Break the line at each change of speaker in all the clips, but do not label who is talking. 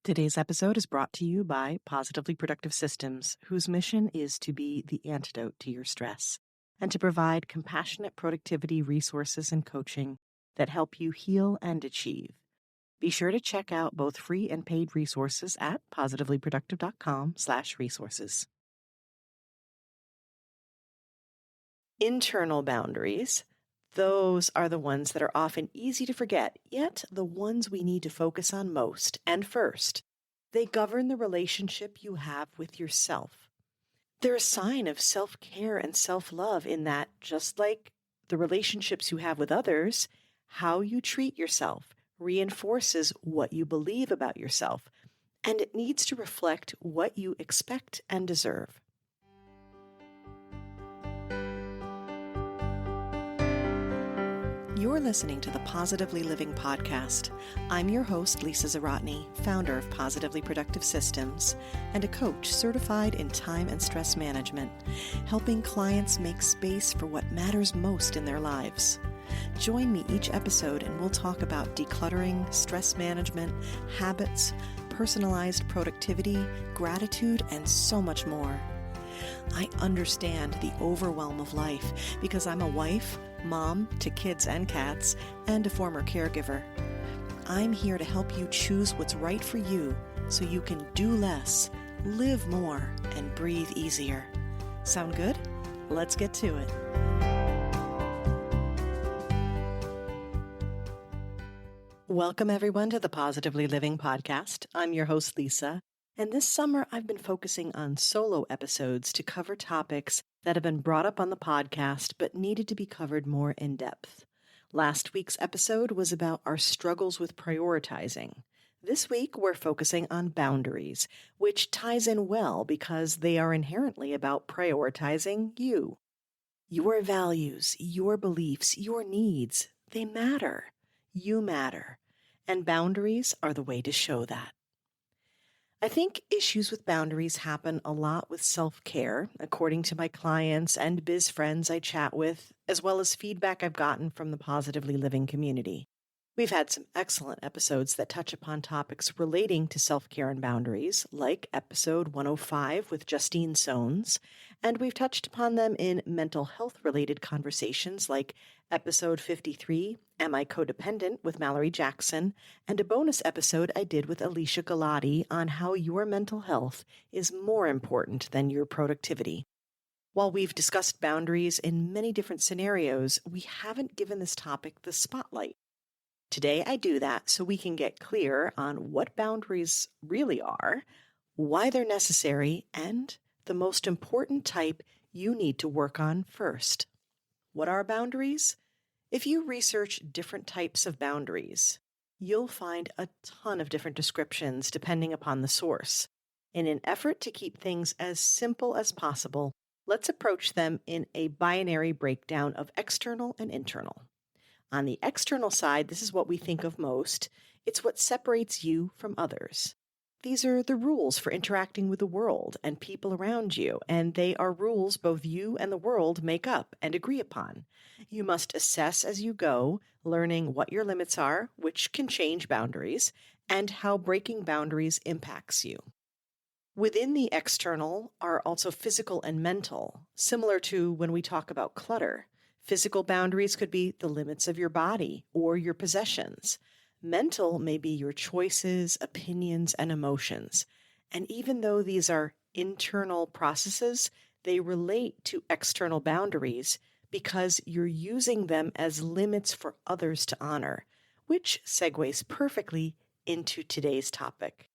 Today's episode is brought to you by Positively Productive Systems, whose mission is to be the antidote to your stress and to provide compassionate productivity resources and coaching that help you heal and achieve. Be sure to check out both free and paid resources at positivelyproductive.com/resources. Internal boundaries. Those are the ones that are often easy to forget, yet the ones we need to focus on most and first. They govern the relationship you have with yourself. They're a sign of self-care and self-love in that, just like the relationships you have with others, how you treat yourself reinforces what you believe about yourself, and it needs to reflect what you expect and deserve. You're listening to the Positively Living podcast. I'm your host, Lisa Zaratny, founder of Positively Productive Systems and a coach certified in time and stress management, helping clients make space for what matters most in their lives. Join me each episode and we'll talk about decluttering, stress management, habits, personalized productivity, gratitude, and so much more. I understand the overwhelm of life because I'm a wife, mom to kids and cats, and a former caregiver. I'm here to help you choose what's right for you so you can do less, live more, and breathe easier. Sound good? Let's get to it. Welcome everyone to the Positively Living podcast. I'm your host, Lisa. And this summer, I've been focusing on solo episodes to cover topics that have been brought up on the podcast but needed to be covered more in depth. Last week's episode was about our struggles with prioritizing. This week, we're focusing on boundaries, which ties in well because they are inherently about prioritizing you. Your values, your beliefs, your needs, they matter. You matter. And boundaries are the way to show that. I think issues with boundaries happen a lot with self-care, according to my clients and biz friends I chat with, as well as feedback I've gotten from the Positively Living community. We've had some excellent episodes that touch upon topics relating to self-care and boundaries, like episode 105 with Justine Soanes, and we've touched upon them in mental health-related conversations like episode 53, Am I Codependent, with Mallory Jackson, and a bonus episode I did with Alicia Galati on how your mental health is more important than your productivity. While we've discussed boundaries in many different scenarios, we haven't given this topic the spotlight. Today I do that so we can get clear on what boundaries really are, why they're necessary, and the most important type you need to work on first. What are boundaries? If you research different types of boundaries, you'll find a ton of different descriptions depending upon the source. In an effort to keep things as simple as possible, let's approach them in a binary breakdown of external and internal. On the external side, this is what we think of most. It's what separates you from others. These are the rules for interacting with the world and people around you, and they are rules both you and the world make up and agree upon. You must assess as you go, learning what your limits are, which can change boundaries, and how breaking boundaries impacts you. Within the external are also physical and mental, similar to when we talk about clutter. Physical boundaries could be the limits of your body or your possessions. Mental may be your choices, opinions, and emotions. And even though these are internal processes, they relate to external boundaries because you're using them as limits for others to honor, which segues perfectly into today's topic.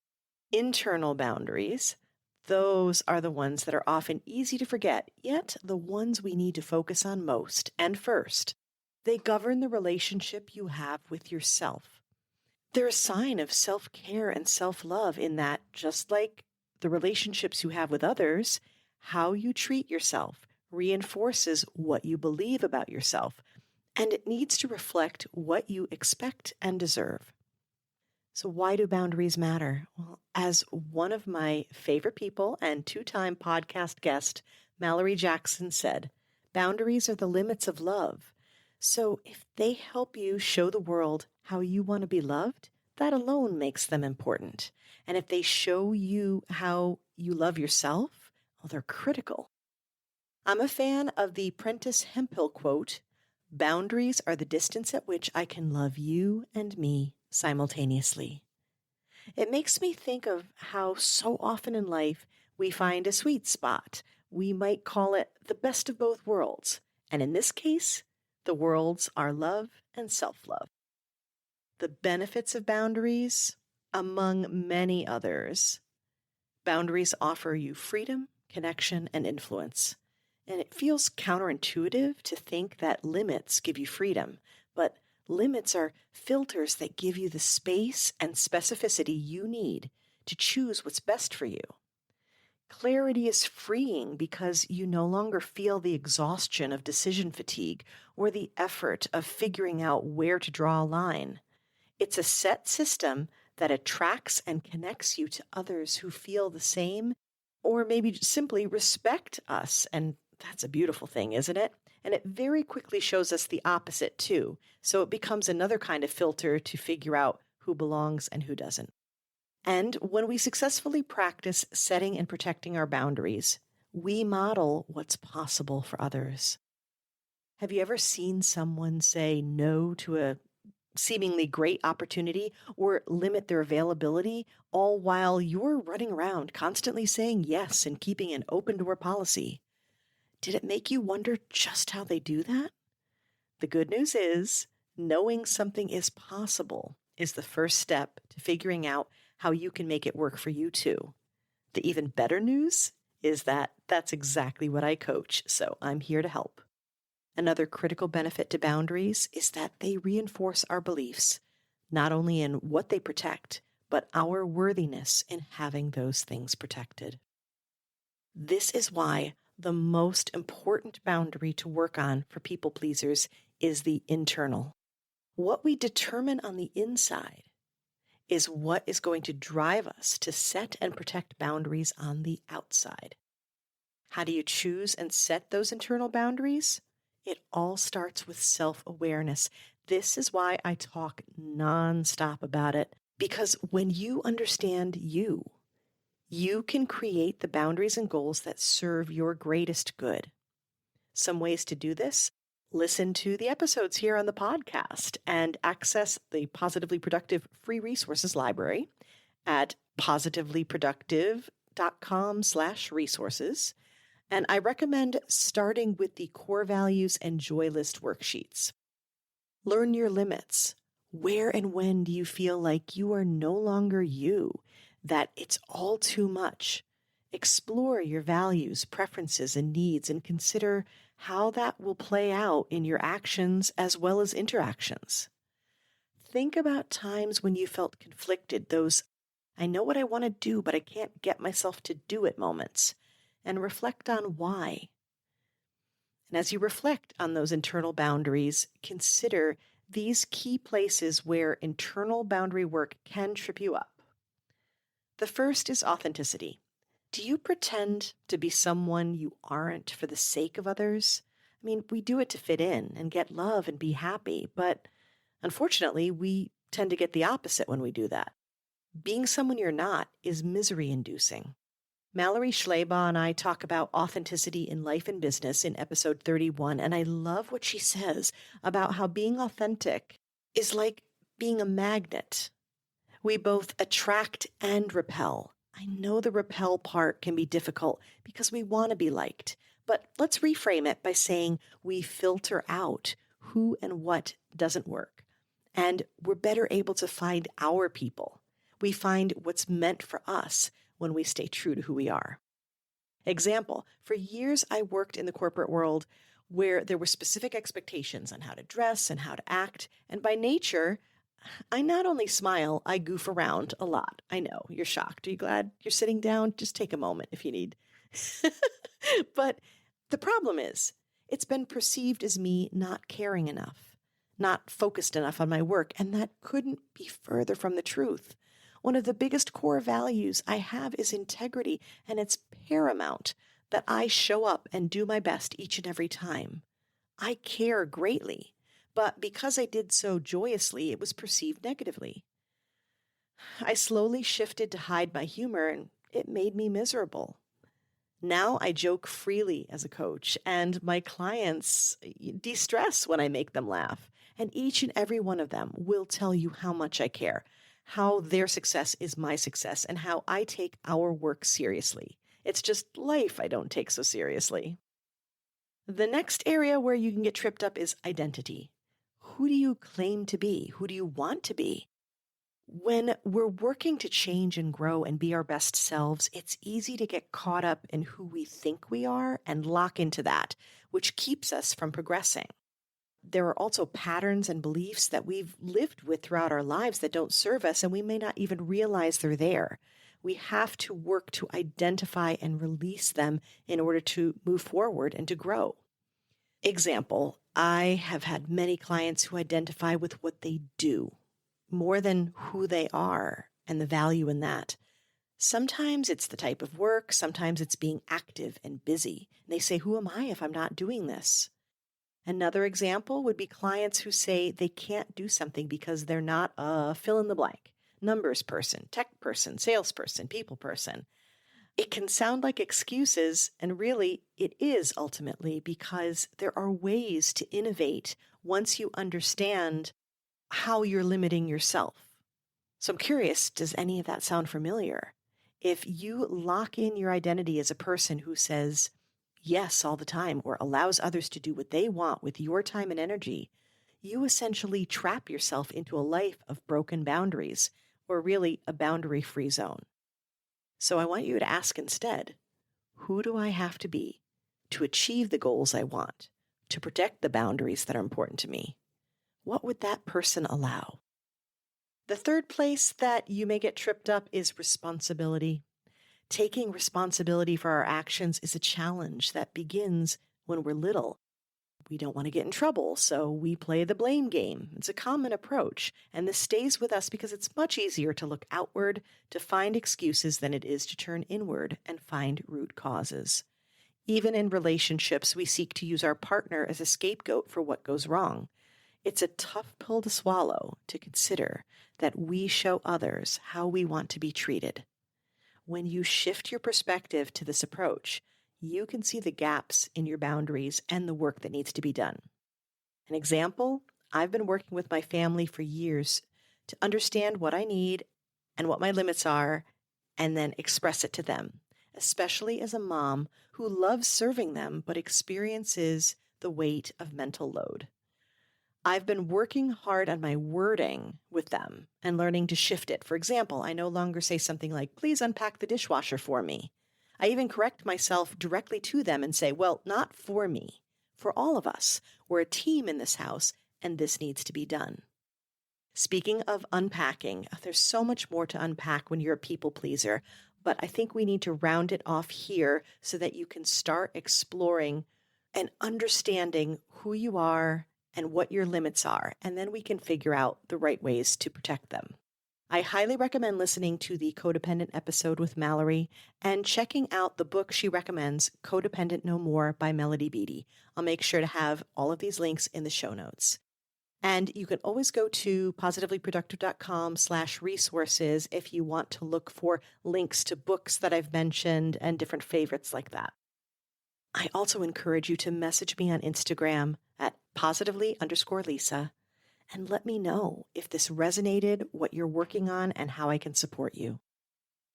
Internal boundaries. Those are the ones that are often easy to forget, yet the ones we need to focus on most and first. They govern the relationship you have with yourself. They're a sign of self-care and self-love in that, just like the relationships you have with others, how you treat yourself reinforces what you believe about yourself, and it needs to reflect what you expect and deserve. So why do boundaries matter? Well, as one of my favorite people and two-time podcast guest, Mallory Jackson, said, boundaries are the limits of love. So if they help you show the world how you want to be loved, that alone makes them important. And if they show you how you love yourself, well, they're critical. I'm a fan of the Prentice Hemphill quote, "Boundaries are the distance at which I can love you and me simultaneously." It makes me think of how so often in life we find a sweet spot. We might call it the best of both worlds. And in this case, the worlds are love and self-love. The benefits of boundaries, among many others. Boundaries offer you freedom, connection, and influence. And it feels counterintuitive to think that limits give you freedom, but limits are filters that give you the space and specificity you need to choose what's best for you. Clarity is freeing because you no longer feel the exhaustion of decision fatigue or the effort of figuring out where to draw a line. It's a set system that attracts and connects you to others who feel the same or maybe simply respect us. And that's a beautiful thing, isn't it? And it very quickly shows us the opposite too. So it becomes another kind of filter to figure out who belongs and who doesn't. And when we successfully practice setting and protecting our boundaries, we model what's possible for others. Have you ever seen someone say no to a seemingly great opportunity or limit their availability, all while you're running around constantly saying yes and keeping an open door policy? Did it make you wonder just how they do that? The good news is, knowing something is possible is the first step to figuring out how you can make it work for you too. The even better news is that that's exactly what I coach, so I'm here to help. Another critical benefit to boundaries is that they reinforce our beliefs, not only in what they protect, but our worthiness in having those things protected. This is why the most important boundary to work on for people pleasers is the internal. What we determine on the inside is what is going to drive us to set and protect boundaries on the outside. How do you choose and set those internal boundaries? It all starts with self-awareness. This is why I talk nonstop about it, because when you understand you can create the boundaries and goals that serve your greatest good. Some ways to do this: listen to the episodes here on the podcast and access the Positively Productive free resources library at positivelyproductive.com/resources. And I recommend starting with the core values and joy list worksheets. Learn your limits. Where and when do you feel like you are no longer you, that it's all too much? Explore your values, preferences, and needs, and consider how that will play out in your actions as well as interactions. Think about times when you felt conflicted, those "I know what I want to do, but I can't get myself to do it" moments, and reflect on why. And as you reflect on those internal boundaries, consider these key places where internal boundary work can trip you up. The first is authenticity. Do you pretend to be someone you aren't for the sake of others? I mean, we do it to fit in and get love and be happy, but unfortunately, we tend to get the opposite when we do that. Being someone you're not is misery-inducing. Mallory Schleybaugh and I talk about authenticity in life and business in episode 31, and I love what she says about how being authentic is like being a magnet. We both attract and repel. I know the repel part can be difficult because we want to be liked, but let's reframe it by saying we filter out who and what doesn't work, and we're better able to find our people. We find what's meant for us when we stay true to who we are. Example, for years I worked in the corporate world where there were specific expectations on how to dress and how to act, and by nature, I not only smile, I goof around a lot. I know, you're shocked. Are you glad you're sitting down? Just take a moment if you need. But the problem is, it's been perceived as me not caring enough, not focused enough on my work, and that couldn't be further from the truth. One of the biggest core values I have is integrity, and it's paramount that I show up and do my best each and every time. I care greatly, but because I did so joyously, it was perceived negatively. I slowly shifted to hide my humor, and it made me miserable. Now I joke freely as a coach, and my clients de-stress when I make them laugh. And each and every one of them will tell you how much I care, how their success is my success, and how I take our work seriously. It's just life I don't take so seriously. The next area where you can get tripped up is identity. Who do you claim to be? Who do you want to be? When we're working to change and grow and be our best selves, it's easy to get caught up in who we think we are and lock into that, which keeps us from progressing. There are also patterns and beliefs that we've lived with throughout our lives that don't serve us, and we may not even realize they're there. We have to work to identify and release them in order to move forward and to grow. Example, I have had many clients who identify with what they do more than who they are and the value in that. Sometimes it's the type of work, sometimes it's being active and busy. And they say, who am I if I'm not doing this? Another example would be clients who say they can't do something because they're not a fill in the blank, numbers person, tech person, salesperson, people person. It can sound like excuses, and really it is ultimately because there are ways to innovate once you understand how you're limiting yourself. So I'm curious, does any of that sound familiar? If you lock in your identity as a person who says yes all the time or allows others to do what they want with your time and energy, you essentially trap yourself into a life of broken boundaries, or really a boundary-free zone. So I want you to ask instead, who do I have to be to achieve the goals I want, to protect the boundaries that are important to me? What would that person allow? The third place that you may get tripped up is responsibility. Taking responsibility for our actions is a challenge that begins when we're little. We don't want to get in trouble, so we play the blame game. It's a common approach, and this stays with us because it's much easier to look outward to find excuses than it is to turn inward and find root causes. Even in relationships, we seek to use our partner as a scapegoat for what goes wrong. It's a tough pill to swallow to consider that we show others how we want to be treated. When you shift your perspective to this approach, you can see the gaps in your boundaries and the work that needs to be done. An example, I've been working with my family for years to understand what I need and what my limits are, and then express it to them, especially as a mom who loves serving them but experiences the weight of mental load. I've been working hard on my wording with them and learning to shift it. For example, I no longer say something like, please unpack the dishwasher for me. I even correct myself directly to them and say, well, not for me, for all of us. We're a team in this house, and this needs to be done. Speaking of unpacking, there's so much more to unpack when you're a people pleaser, but I think we need to round it off here so that you can start exploring and understanding who you are and what your limits are, and then we can figure out the right ways to protect them. I highly recommend listening to the Codependent episode with Mallory and checking out the book she recommends, Codependent No More by Melody Beattie. I'll make sure to have all of these links in the show notes. And you can always go to positivelyproductive.com/resources if you want to look for links to books that I've mentioned and different favorites like that. I also encourage you to message me on Instagram at positively_Lisa and let me know if this resonated, what you're working on, and how I can support you.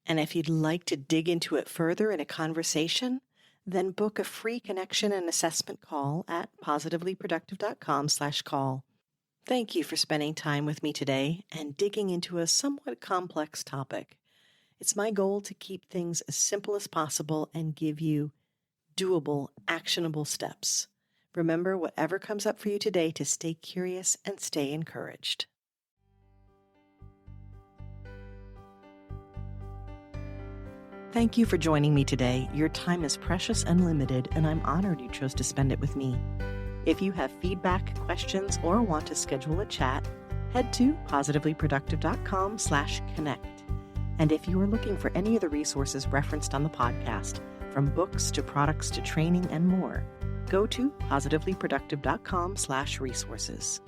And if you'd like to dig into it further in a conversation, then book a free connection and assessment call at positivelyproductive.com/call. Thank you for spending time with me today and digging into a somewhat complex topic. It's my goal to keep things as simple as possible and give you doable, actionable steps. Remember, whatever comes up for you today, to stay curious and stay encouraged. Thank you for joining me today. Your time is precious and limited, and I'm honored you chose to spend it with me. If you have feedback, questions, or want to schedule a chat, head to positivelyproductive.com/connect. And if you are looking for any of the resources referenced on the podcast, from books to products to training and more, go to positivelyproductive.com/resources.